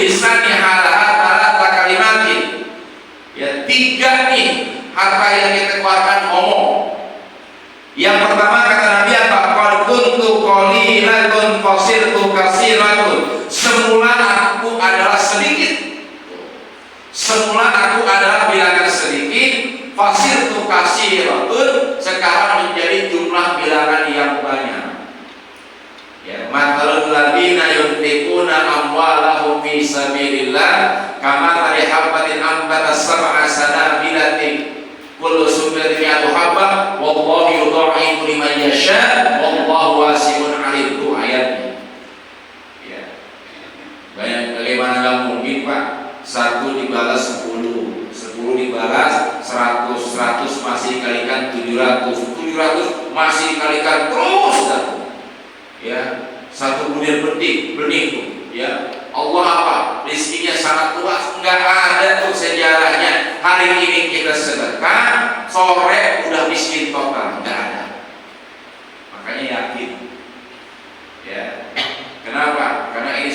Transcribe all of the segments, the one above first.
lisani halahat kalimatin. Ya, 3 nih harta yang kita keluarkan ngomong. Yang pertama kata Nabi apa? Qad kuntu qalilatun fasirtu katsiratun. Semula aku adalah sedikit. Semula aku adalah bilangan sedikit, fasirtu katsiratun, sekarang menjadi jumlah bilangan yang banyak. Ya, matalul ladina yunfiquna amwalahum fi sabilillah kamathali habatin ambatat sab'a sanabilatin kullu sunnatin mi'atu habbah wallahu yudha'ifu liman yasha wallahu wasi'un 'alim. Itu ayatnya. Ya. Bagaimana nggak mungkin Pak? 1 dibalas 10, 10 dibalas 100, 100 masih dikalikan 700, 700 masih dikalikan terus dan ya, 1 bulir benih tuh ya. Allah apa? Rizkinya sangat luas, nggak ada tuh sejarahnya hari ini kita sedekah, sore udah miskin total, nggak ada. Makanya yakin ya. Kenapa? Karena ini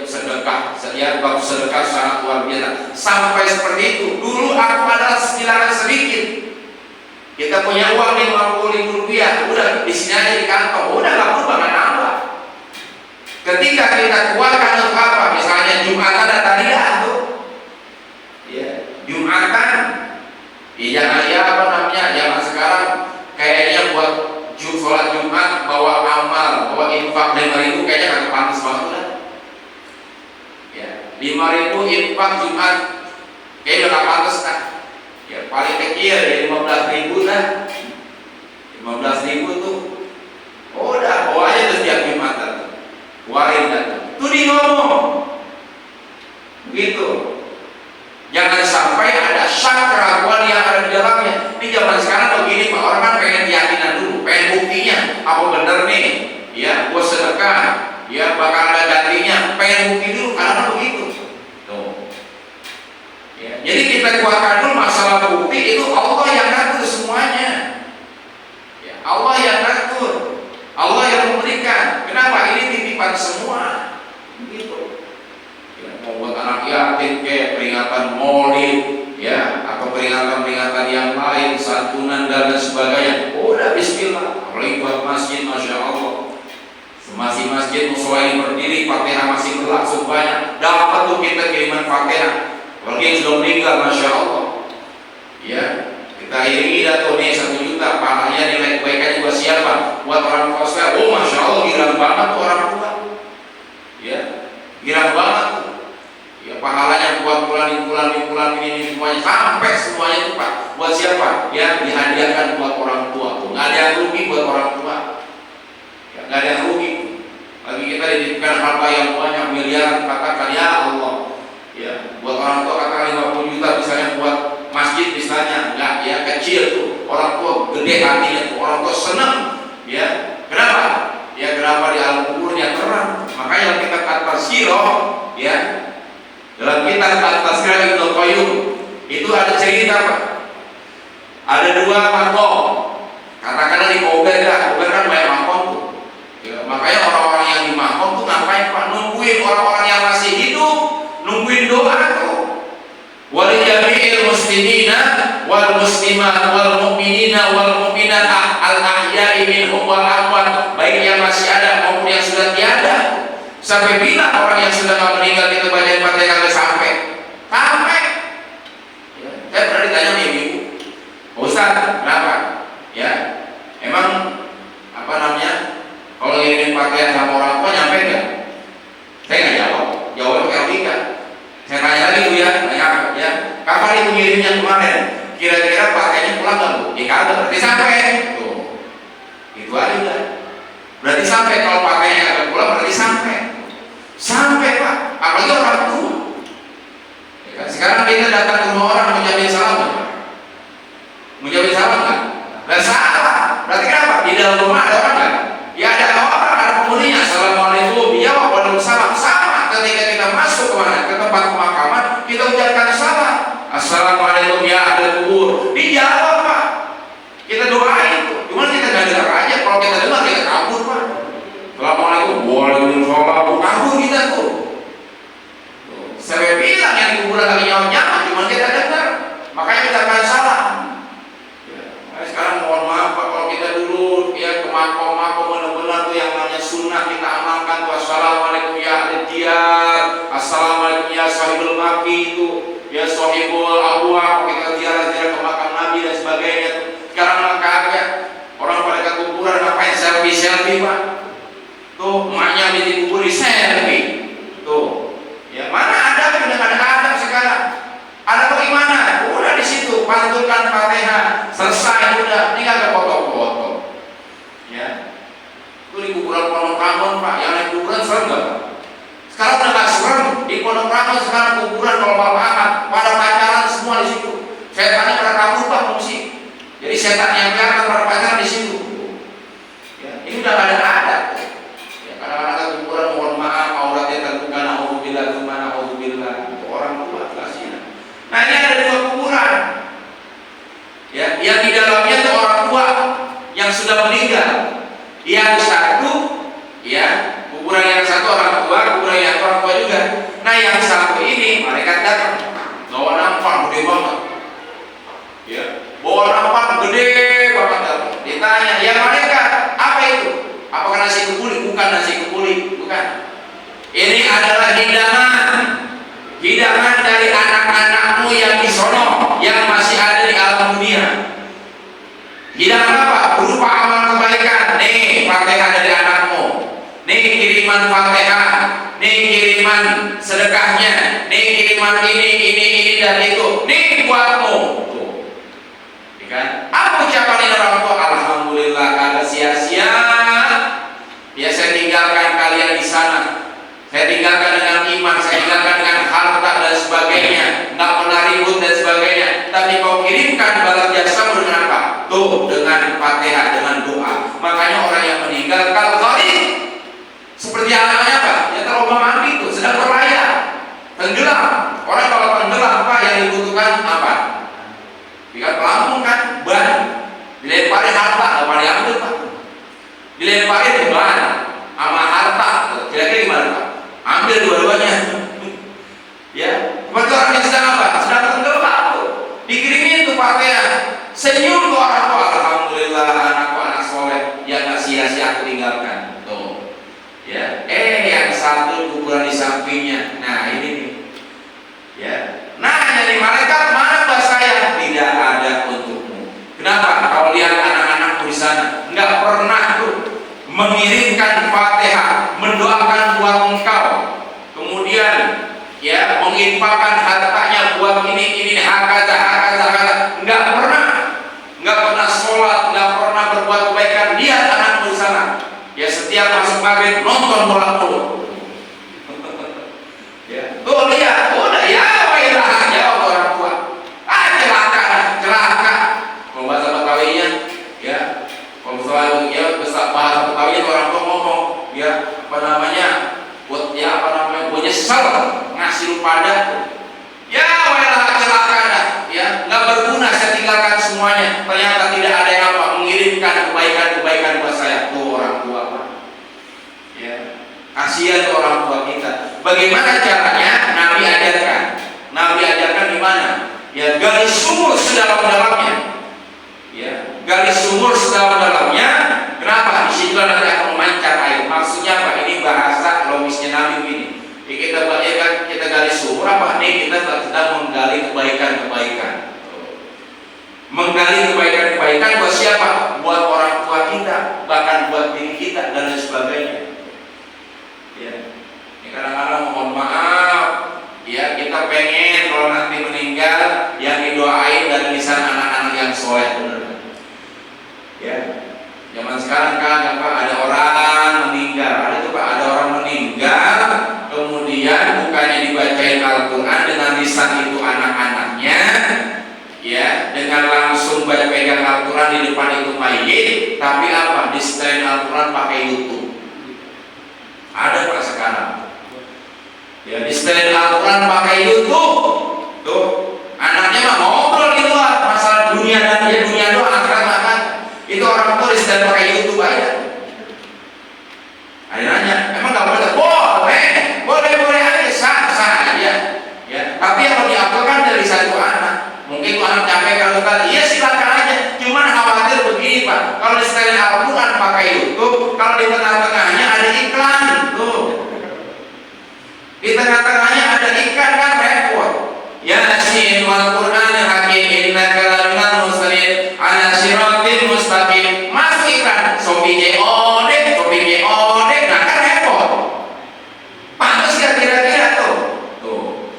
sedekah, bab sedekah sangat luar biasa. Sampai seperti itu. Dulu aku adalah bilangan sedikit. Kita punya uang 50.000 rupiah, udah di sini aja di kantong, udah nggak berubah, nggak nambah. Ketika kita keluarkan untuk apa? Misalnya Jumatan ada tadiah tuh, ya Jumatan, ya jangan ya apa namanya, jangan sekarang kayaknya buat sholat Jumat bawa amal, bawa infak 5.000 kayaknya nggak pantas banget lah. Ya 5.000 infak Jumat kayaknya nggak pantas kan? Ya paling kecil ya 15.000 lah. 15.000 tuh, oh udah bawa aja tuh setiap Jumatan, keluarin dah. Tuh di ngomong, begitu. Jangan sampai ada syak keraguan yang ada di dalamnya. Di zaman sekarang begini Pak, orang kan pengen keyakinan dulu, pengen buktinya apa bener nih, ya gua sedekah, ya bakal ada gantinya, pengen bukti dulu, karena begitu. Tuh. Ya, jadi kita kuatkan dulu masalah bukti itu Allah yang ngatur semuanya. Ya, Allah yang ngatur, Allah yang memberikan. Kenapa? Ini titipan semua. Begitu. Mau buat anak yatim kayak peringatan Maulid ya, atau peringatan-peringatan yang lain, santunan dan sebagainya, udah bismillah. Apalagi buat masjid, masya Allah, masih masjid musola ini berdiri, Fatihah masih berlangsung banyak, dapat tuh kita kiriman Fatihah. Apalagi yang sudah meninggal, masya Allah ya, kita iringi dah tuh nih 1 juta, pahalanya nilai kebaikan juga siapa? Buat orang tua saya, oh masya Allah girang banget tuh orang tua ya, girang banget tuh ya, pahalanya buat bulan ini semuanya, sampai semuanya itu Pak, buat siapa? Ya dihadiahkan buat orang tua tuh, nggak ada yang rugi buat orang tua ya, nggak ada yang rugi. Lagi kita dititipkan harta yang banyak miliaran, katakan ya Allah ya, buat orang tua katakan 50 juta misalnya buat masjid misalnya, nggak ya, kecil tuh, orang tua gede hatinya tuh, orang tua senang ya. Kenapa? Ya kenapa? Di alam kuburnya terang. Makanya kita kata siro ya, dalam kitab At-Tazkirah Ibnu Qayyim itu ada cerita Pak. Ada 2 makom. Katakanlah di Kober kan banyak makom tuh. Ya, makanya orang-orang yang di makom tuh ngapain Pak? Nungguin orang-orang yang masih hidup, nungguin doa tuh. Wali jami'il muslimina wal muslimat wal mu'minina wal mu'minat al-ahya'i minhum wal amwat, baik yang masih ada maupun yang sudah tiada. Sampai bila orang yang sudah meninggal kita bacain Fatihah kagak sampai? Sampai. Ya, saya pernah ditanya nih ibu, Ustaz, kenapa? Ya, emang apa namanya? Kalau ngirim Fatihah sama orang tua nyampe nggak? Saya nggak jawab. Jawabnya pakai logika. Saya tanya lagi Bu ya, ya. Kapan ibu ngirimnya kemarin? Kira-kira pakainya pulang nggak Bu? Ya kagak, berarti sampai. Tuh, itu aja. Berarti sampai, kalau pakainya kagak pulang berarti sampai. Sampai Pak, apalagi orang tua ya kan? Sekarang kita datang ke rumah orang mengucapin salam nggak? Mengucapin salam nggak? Dan salah, berarti kenapa? Di dalam rumah ada orang nggak? Ya ada orang, ada penghuninya. Assalamualaikum, ya waalaikumsalam. Sama ketika kita masuk kemana? Ke tempat pemakaman, kita ucapkan salam. Assalamualaikum ya ahli kubur. Dijawab Pak, kita doain. Cuma kita nggak dengar aja. Kalau kita dengar kita kabur Pak. Assalamualaikum, waalaikumsalam, kabur kita tuh. Assalamualaikum ya sahibul maki itu, ya sahibul abwa, kita ziarah-ziarah ke makam Nabi dan sebagainya. Sekarang mah kagak, orang pada ke kuburan ngapain selfie Pak? Tuh emaknya dikubur di selfie. Tuh, ya mana ada dengan adab sekarang? Ada bagaimana? Udah di situ pantulkan Fatihah, selesai udah, ini kagak foto-foto. Ya, itu di kuburan Pondok Rangon Pak, yang naik kuburan serem nggak? Sekarang udah nggak serem di Pondok Rangon, sekarang kuburan normal banget, pada pacaran semua di situ. Setannya pada kabur Pak mengungsi. Jadi setan yang kelihatan pada pacaran di situ. Ya, ini udah nggak ada adab. Ya, kadang-kadang kuburan mohon maaf, auratnya terbuka, naudzubillah, naudzubillah. Itu orang tua kasihnya. Nah ini ada dua kuburan. Ya, yang di dalamnya itu orang tua yang sudah meninggal. Yang satu, ya, kuburan yang satu orang tua, kuburan yang orang tua juga. Nah yang satu ini malaikat datang, bawa nampak gede banget, ya, bawa nampak gede banget. Ditanya, ya malaikat, apa itu? Apakah nasi kebuli? Bukan nasi kebuli, bukan. Ini adalah hidangan dari anak-anakmu yang di sono, yang masih ada di alam dunia. Hidangan apa? Berupa amal kebaikan. Nih Fatihah dari anakmu, nih kiriman Fatihah, nih kiriman sedekahnya, nih kiriman ini dan itu, nih buatmu. Tuh, kan? Apa ucapan orang tua? Alhamdulillah, kagak sia-sia. Ya saya tinggalkan kalian di sana. Saya tinggalkan dengan iman, saya tinggalkan dengan harta dan sebagainya, nggak pernah ribut dan sebagainya. Tapi kau kirimkan balas jasa dengan apa? Tuh, dengan Fatihah, dengan doa. Makanya orang yang meninggal kalau gharib, seperti anaknya apa? Ya terombang ambing itu, sedang berlayar, tenggelam. Orang kalau tenggelam apa yang dibutuhkan apa? Jika pelampung kan, ban, dilemparin harta, nggak pada diambil Pak. Dilemparin ban, sama harta, kira-kira gimana Pak? Ambil dua-duanya. Ya, seperti orang yang sedang apa? Sedang tenggelam tuh. Dikirimin tuh Fatihah. Senyum tuh orang tua, alhamdulillah anakku anak soleh yang gak sia-sia aku tinggalkan. Tuh. Ya, yang satu kuburan di sampingnya. Nah, ini nih. Ya. Nah, jadi malaikat, mana buat saya? Tidak ada untukmu. Kenapa? Kau lihat anak-anakku di sana, nggak pernah tuh mengirimkan Fatihah, mendoakan buat engkau, kemudian ya menginfakkan hartanya buat ini hakaza, nggak pernah sholat, nggak pernah berbuat kebaikan. Lihat anakmu di sana, ya setiap masuk maghrib nonton bola mulu. Ya, tuh lihat, udah ya wailah jawab orang tua, celaka. Membaca Betawinya, ya. Kalau misalnya ya bahasa Betawi orang tua ngomong, ya buat gue nyesel ngasih lu pada, ya wailah celaka dah, ya nggak berguna saya tinggalkan semuanya. Ternyata tidak ada yang apa mengirimkan kebaikan buat saya. Tuh orang tua Pak, ya kasihan orang tua kita. Bagaimana caranya? Nabi ajarkan di mana? Ya gali sumur sedalam-dalamnya. Ya, gali sumur sedalam-dalamnya. Kenapa? Disitulah nanti akan memancar air. Maksudnya apa? Ini bahasa logisnya Nabi ini. Kita gali sumur apa? Nih kita sedang menggali kebaikan-kebaikan. Menggali kebaikan-kebaikan buat siapa? Buat orang tua kita, bahkan buat diri kita dan lain sebagainya. Ya, ini kadang-kadang mohon maaf. Ya, kita pengen kalau nanti meninggal yang didoain dari lisan anak-anak yang soleh, benar. Ya, zaman sekarang kan Pak ada orang meninggal, ada orang meninggal, kemudian bukannya dibacain Al-Quran dengan lisan itu anak-anaknya, ya, dengan langsung pegang Al-Quran di depan itu mayit, tapi apa? Di setelin Al-Quran pakai YouTube. Ada Pak sekarang. Ya, di setelin Al-Quran pakai YouTube. Tuh, anaknya mah ngobrol di luar masalah dunia dan dunia doang akhirat makan. Itu orang tua di setelin pakai YouTube aja. Ada nanya, emang nggak boleh? Boleh aja, sah aja. Ya, tapi yang diapelkan dari satu anak. Mungkin tuh anak capek kalau tadi, iya silakan aja. Cuman khawatir begini Pak, kalau di setelin Al-Quran pakai YouTube, kalau di tengah-tengahnya ada iklan tuh. Di tengah-tengahnya Yasin wal Qur'anil Hakim innaka laminal mursalin ala siratil mustaqim. Masuk iklan Shopee odek, nah kan repot. Pantas gak kira-kira tuh?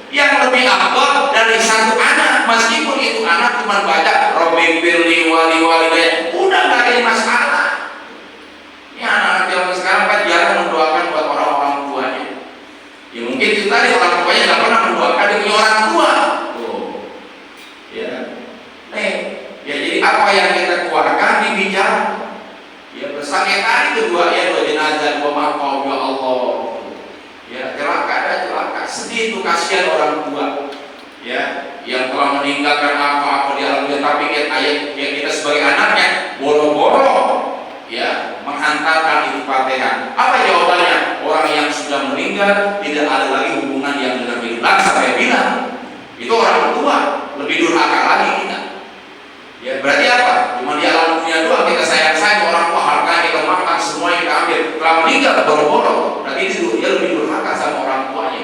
Yang lebih afdal dari satu anak, meskipun itu anak cuma baca Robbi firli wali walidayya, udah gak ada masalah. Ini anak-anak zaman sekarang kan jarang mendoakan buat orang-orang tuanya. Ya mungkin itu tadi orang tuanya nggak pernah mendoakan dia punya orang tua. Tuh, ya, ya jadi apa yang kita keluarkan dibicarakan. Ya bersangka tadi kedua ya dua jenazah dua makam ya Allah. Ya celaka sedih itu kasihan orang tua. Ya yang telah meninggalkan apa di alam dunia, tapi ayat yang kita sebagai anaknya boro-boro ya menghantarkan itu Fatihah. Apa jawabannya? Orang yang sudah meninggal tidak ada lagi hubungan yang dengan hidup. Saya bilang itu orang tua lebih durhaka lagi kita. Ya berarti apa? Cuma di alam dunia doang kita sayang orang tua, harta kita makan semua kita ambil. Kalau meninggal boro-boro, berarti itu dia lebih durhaka sama orang tuanya.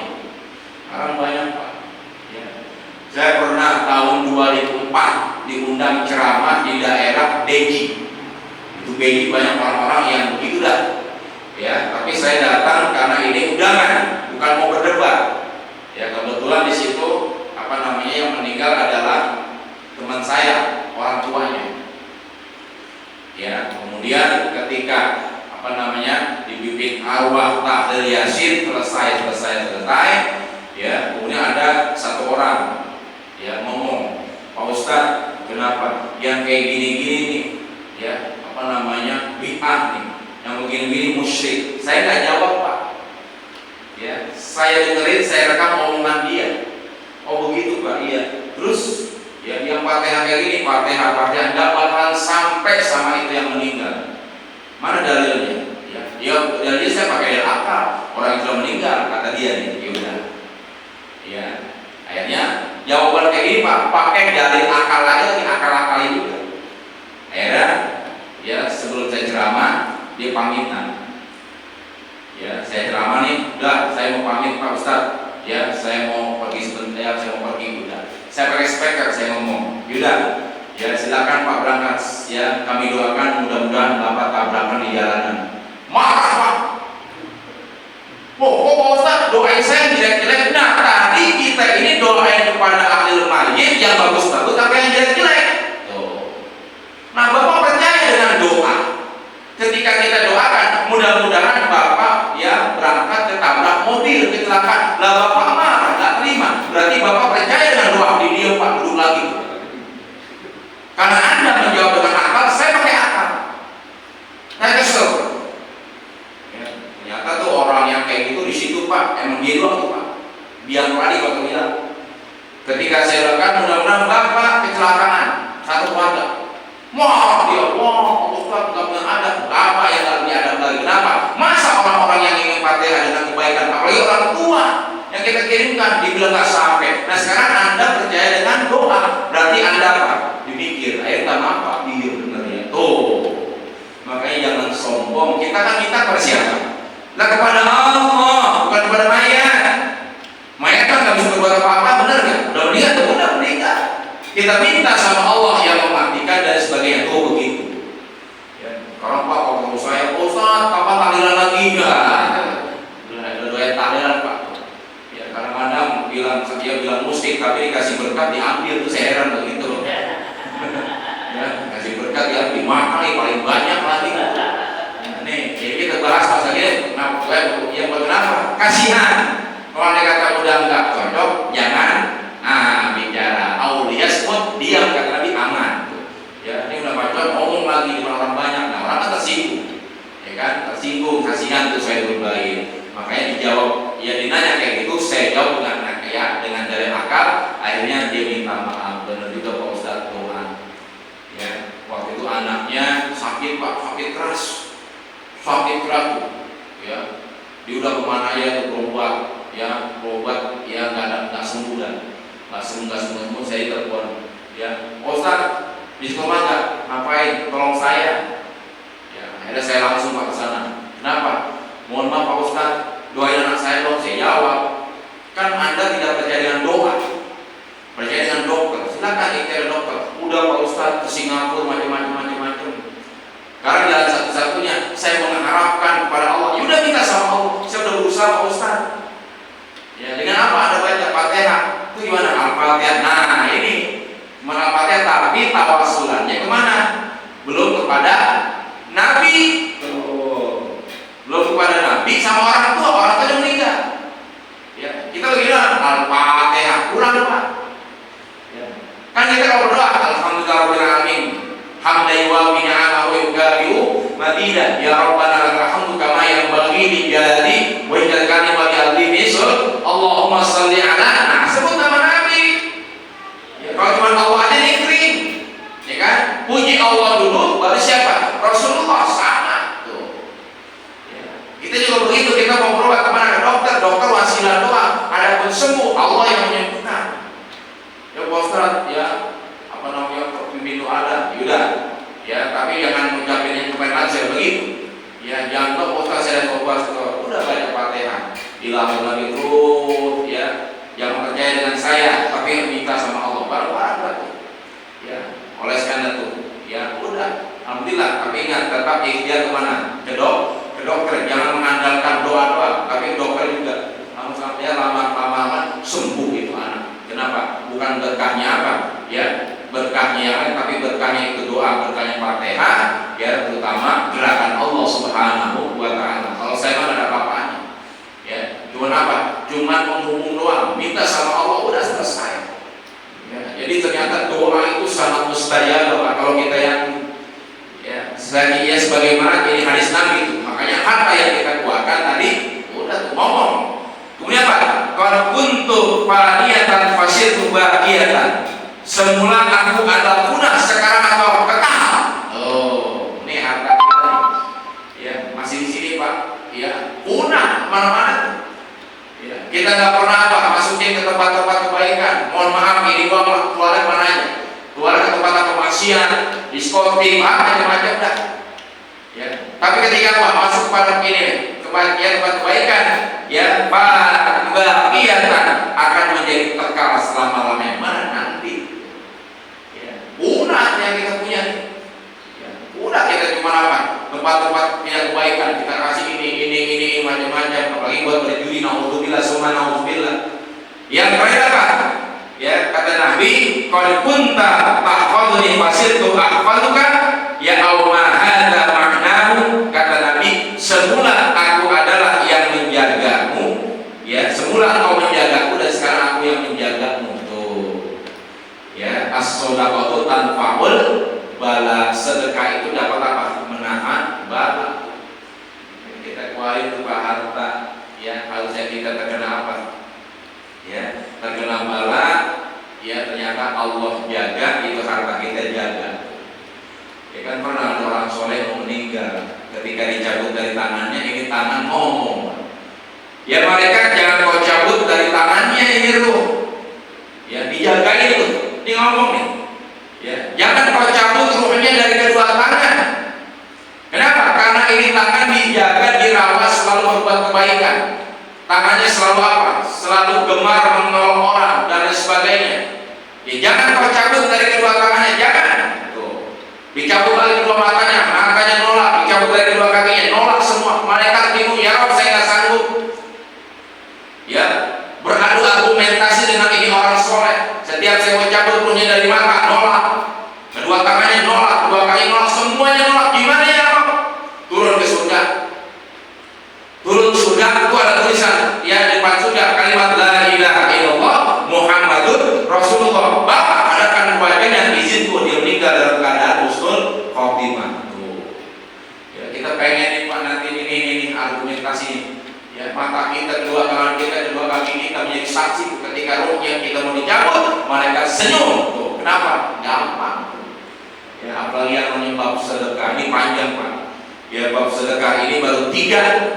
Sekarang banyak Pak. Ya. Saya pernah tahun 2004 diundang ceramah di daerah Beji. Itu Beji banyak orang-orang yang begitu dah. Ya, tapi saya datang karena ini undangan, bukan mau berdebat. Ya, kebetulan di situ yang meninggal adalah teman saya, orang tuanya. Ya, kemudian ketika dibimbing arwah tahlil yasin selesai, ya, kemudian ada satu orang ya ngomong, Pak Ustadz, kenapa yang kayak gini-gini nih, ya bid'ah nih, yang begini-gini musyrik. Saya nggak jawab Pak. Ya, saya dengerin, saya rekam omongan dia. Oh begitu Pak, iya. Terus ya yang Fatihah kayak gini, Fatihah nggak bakalan sampai sama itu yang meninggal. Mana dalilnya? Ya dalilnya saya pakai dalil akal. Orang yang sudah meninggal, kata dia nih. Ya udah. Ya, akhirnya jawaban kayak gini Pak, pakai dalil akal lagi akal juga. Akhirnya ya sebelum saya ceramah dia pamitan. Ya saya ceramah nih, udah saya mau pamit Pak Ustadz. Ya saya mau pergi sebentar, saya mau pergi udah. Saya pakai speaker, saya ngomong, yaudah. Ya silakan Pak berangkat. Ya kami doakan mudah-mudahan Bapak tabrakan di jalanan. Marah Pak. Oh Pak Ustadz doain saya jelek-jelek. Nah tadi kita ini doain kepada ahli mayit yang bagus-bagus, tapi yang jelek-jelek. Nah Bapak percaya dengan doa. Ketika kita doakan, mudah-mudahan Bapak ya berangkat ketabrak mobil kecelakaan. Lah Bapak marah, nggak terima. Berarti Bapak percaya dengan doa di dia Pak, duduk lagi. Karena Anda menjawab dengan akal, saya pakai akal. Saya kesel. Ya, ternyata tuh orang yang kayak gitu di situ Pak, emang dia doang tuh Pak. Biar tadi Bapak bilang. Ketika saya rekam, mudah-mudahan Bapak kecelakaan satu keluarga. Wah dia, Ustaz nggak punya adab. Apa yang nggak punya adab lagi? Kenapa? Masa orang-orang yang ingin Fatihah dengan kebaikan, apalagi orang tua yang kita kirimkan dibilang nggak sampai. Nah sekarang Anda percaya dengan doa, berarti Anda apa? Dipikir, akhirnya apa? Iya benar ya. Tuh, makanya jangan sombong. Kita kan minta kepada siapa? Lah kepada Allah, bukan kepada mayat. Mayat kan nggak bisa berbuat apa-apa, benar nggak? Udah meninggal, udah meninggal. Kita minta sama Allah yang mematikan dan sebagainya. Oh begitu. Ya, kalau Pak kalau saya, Ustaz, kapan tahlilan lagi? Udah doyan tahlilan Pak. Ya kadang-kadang dia bilang musik, tapi dikasih berkat diambil, tuh saya heran begitu. Ya, kasih berkat diambil, makanya paling banyak lagi. Nih, jadi kita bahas masalah ini. Yang kenapa? Kasihan. Kalau dia kata udah nggak cocok, jangan bicara. Aulias pun diam, kata Nabi, aman. Ya, ini udah macam ngomong lagi di orang banyak, nah orang kan tersinggung, ya kan, tersinggung, kasihan tuh saya berbaik. Makanya dijawab, ya dinanya kayak gitu, saya jawab dengan dari akal. Akhirnya dia minta maaf, benar juga Pak Ustadz doa. Ya, waktu itu anaknya sakit Pak, sakit keras tuh. Ya, dia udah kemana ya berobat, ya nggak sembuh dan. Nggak sembuh, saya telepon ya, Ustaz di sekolah nggak, ngapain, tolong saya. Ya akhirnya saya langsung Pak ke sana. Kenapa? Mohon maaf Pak Ustaz, doain anak saya dong. Saya jawab, kan Anda tidak percaya dengan doa, percaya dengan silakan ikhtiar dokter. Udah Pak Ustadz ke Singapura macam-macam. Karena jalan satu-satunya saya mengharapkan kepada Allah. Ya udah minta sama Allah. Saya udah berusaha Pak Ustadz. Ya dengan apa? Ada baca Fatihah. Itu gimana? Al-Fatihah. Nah ini Al-Fatihah, tapi tawasulannya kemana? Belum kepada Nabi. Belum kepada Nabi sama orang tua yang meninggal. Ya, kita bagaimana? Al-Fatihah kurang Pak. Ya. Kan kita kalau berdoa alhamdulillahirabbil alamin, hamdan wa ni'amahu wa yukafi'u madidah, ya rabbana lakal hamdu kama yanbaghi li jalali wa jalali wa jalali misal Allahumma shalli ala. Nah, sebut nama Nabi. Ya, kalau cuma Allah aja dikering. Ya kan? Puji Allah dulu baru siapa? Rasulullah sama. Kita juga begitu, kita mau berobat kemana? Ke dokter wasilah doang. Adapun sembuh Allah yang menyembuhkan. Ya Pak Ustadz, ya apa namanya pemimpin ada, yaudah. Ya tapi jangan mengucapkan yang kepada saya begitu. Ya jangan lupa Pak Ustadz saya coba udah banyak Fatihah, dilakukan lagi terus. Ya jangan percaya dengan saya, tapi minta sama Allah. Baru berarti. Ya oleskan itu. Ya udah. Alhamdulillah. Tapi ingat tetap ikhtiar kemana? Ke dokter, jangan mengandalkan doa-doa, tapi dokter juga sampai lama-lama sembuh itu anak. Kenapa? Bukan berkahnya apa? Ya, berkahnya yang lain, tapi berkahnya itu doa, berkahnya Fatihah, ya terutama gerakan Allah Subhanahu wa taala. Kalau saya mah ada apa-apanya. Ya, cuma apa? Cuma menghubung doang, minta sama Allah udah selesai. Ya, jadi ternyata doa itu sangat mustajab kalau kita yang ya sebagaimana ini hadis Nabi itu. Makanya harta yang kita keluarkan tadi udah tuh ngomong. Kemudian apa? Kalau kuntu faniyatan fasirtu baqiyatan. Semula aku adalah punah, sekarang aku kekal. Oh, ini harta kita nih. Ya, masih di sini Pak. Ya, punah mana-mana. Ya, kita nggak pernah apa masukin ke tempat-tempat kebaikan. Mohon maaf ini uang keluarga mana aja. Keluar ke tempat maksiat, diskotik, macam-macam dah. Ya. Tapi ketika masuk kepada ini, tempat kebaikan, ya bahagiatan akan menjadi kekal selama-lamanya. Mana nanti? Ya. Punah yang kita punya. Ya. Punah kita cuma apa? Tempat-tempat kebaikan kita kasih ini macam-macam. Apalagi buat berjudi, naudzubillah, summa naudzubillah. Yang terakhir apa? Ya kata Nabi, qad kunta tahfadhuni fasirtu ahfaduka ya auma hadza ma'nahu. Kata Nabi, semula aku adalah yang menjagamu. Ya, semula engkau menjagaku dan sekarang aku yang menjagamu. Tuh. Ya, as-shadaqatu tanfa'ul bala. Sedekah itu dapat apa? Menahan bala. Kita keluarin tuh harta. Ya, harusnya kita terkena apa? Ya, terkena bala, ya ternyata Allah jaga, itu harta kita jaga. Ya kan pernah ada orang soleh mau meninggal, ketika dicabut dari tangannya, ini tangan ngomong. Ya mereka jangan kau cabut dari tangannya ini ruh. Ya dijaga itu, ini ngomong nih. Ya jangan kau cabut ruhnya dari kedua tangan. Kenapa? Karena ini tangan dijaga, dirawat, selalu berbuat kebaikan. Tangannya selalu apa? Selalu gemar menolong orang dan sebagainya. Ya, jangan kau cabut dari kedua tangannya, jangan. Tuh. Dicabut dari kedua matanya nolak. Dicabut dari kedua kakinya, nolak semua. Malaikat bingung, ya Rabb saya nggak sanggup. Ya, beradu argumentasi dengan ini orang soleh. Setiap saya mau cabut ruhnya dari mata, nolak. Kedua tangannya nolak, kedua kaki nolak, semuanya nolak. Gimana ya Rabb? Turun ke surga. Turun surga itu ada tulisan ya depan surga kalimat la ilaha illallah Muhammadur Rasulullah. Bapak adakan keluarganya izin tuh dia meninggal dalam keadaan husnul khotimah. Ya kita pengen nih Pak nanti ini argumentasi ya mata kita kedua tangan kita kedua kaki kita menjadi saksi ketika rohnya kita mau dicabut malaikat senyum tuh. Kenapa? Gampang. Ya apalagi yang menyebab sedekah ini panjang Pak. Ya bab sedekah ini baru tiga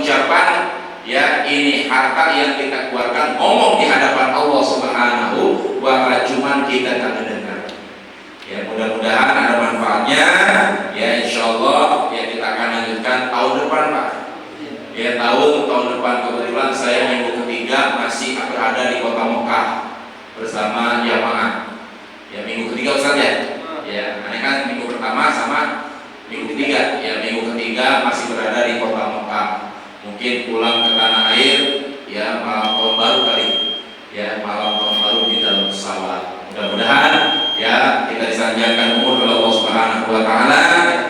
ucapan ya ini harta yang kita keluarkan ngomong di hadapan Allah Subhanahu wa taala cuman kita tak dengar. Ya mudah-mudahan ada manfaatnya ya insyaallah ya kita akan lanjutkan tahun depan Pak. Ya tahun depan kebetulan saya minggu ketiga masih berada di kota Mekah. bersama jamaah. Ya minggu ketiga Ustaz ya. Ya, aneh kan minggu pertama sama minggu ketiga. Ya minggu ketiga masih berada di kota Mekah. Mungkin pulang ke tanah air ya malam tahun baru kali. Ya malam tahun baru di dalam pesawat. Mudah-mudahan ya kita disanjungkan umur oleh Allah Subhanahu wa taala,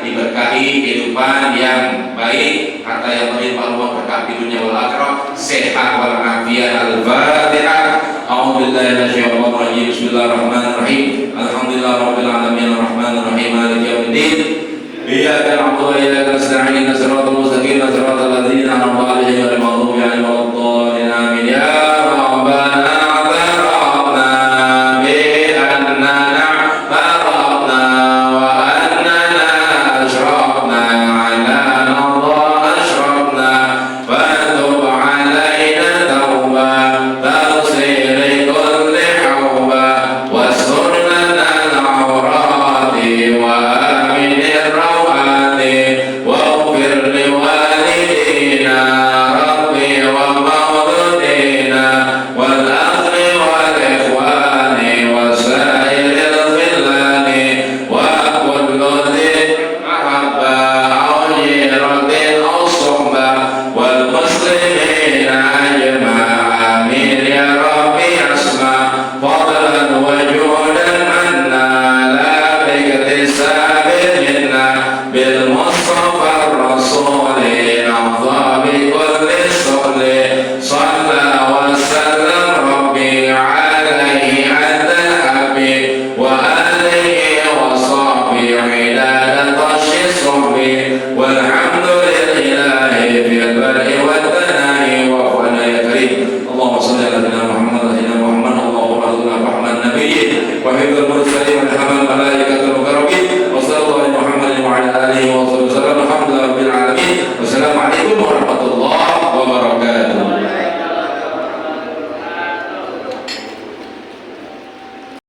diberkahi kehidupan yang baik, harta yang berlimpah berkah di dunia wal akhirah, sehat wal afiat. Al-Fatihah. A'udzubillahi minasyaitonir rajim. Bismillahirrahmanirrahim. Alhamdulillahirabbil alamin arrahmanir rahim maliki yaumiddin. Iyyaka na'budu wa iyyaka nasta'in. Shiratal mustaqim, shiratal ladzina an'amta 'alaihim ghairil maghdubi 'alaihim